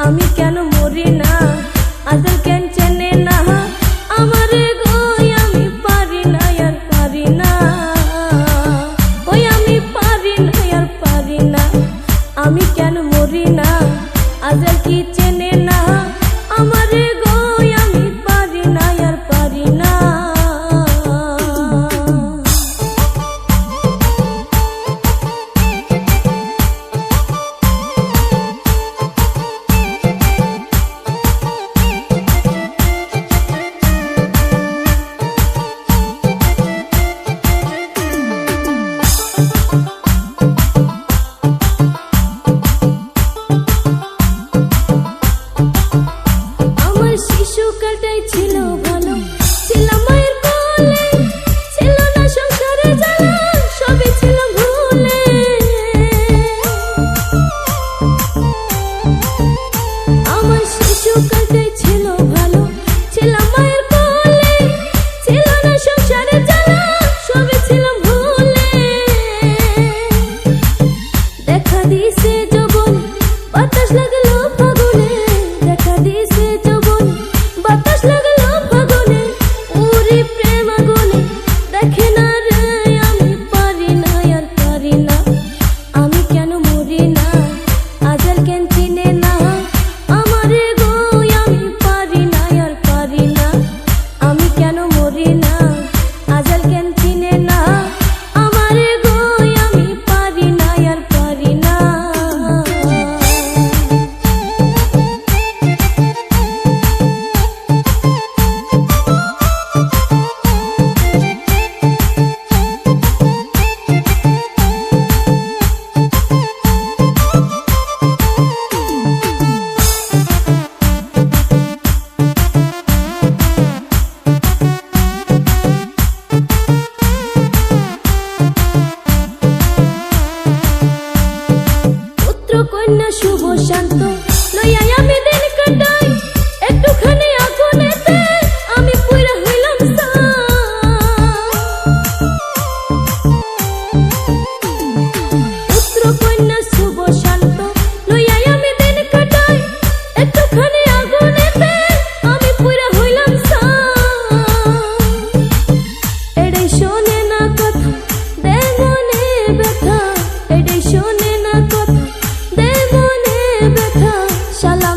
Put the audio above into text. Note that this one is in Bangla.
আমি কেন মরি না, আজল কেন চেনে না আমারে গো, আমি পারি না আর পারি না, ওই আমি পারি না আর পারি না। আমি কেন মরি না, আজল কি চেনে না আমারে গো, আমি পারি না আর পারি না। শিশুকালটাই ছিল ভালো, ছিলাম মায়ের কোলে, ছিল না সংসারে জ্বালা, সবই ছিল ভুলে। আমার শিশুকালটাই ছিল ভালো, ছিলাম মায়ের কোলে, ছিল না সংসারে জ্বালা, সবই ছিল ভুলে। দেখা দিছে যৌবন, বাতাস লাগলো ফাগুনে, দেখা দিছে যৌবন, বাতাস লাগলো ফাগুনে, উরি প্রেম আগুনে, দেখে না রে আমি পারি না আর পারি না। আমি কেন মরি না, আজল কেন চিনে না আমারে গো, আমি পারি না আর পারি না। আমি কেন মরি না, আজল কেন চিনে না আমারে গো, আমি পারি না আর পারি না। কন্যা শুভ শান্ত লইয়া আমি দিন কাটাই, একটুখানি আগুনেতে আমি পুরা হইলাম পুত্র কন্যা শুভ শান্ত লইয়া আমি দিন কাটাই, একটুখানি আগুনেতে আমি পুরা হইলাম এটাই শোনে না কথা, দে মনে ব্যথা, এটাই শোনে না কথা, দে মনে ব্যথা, শালা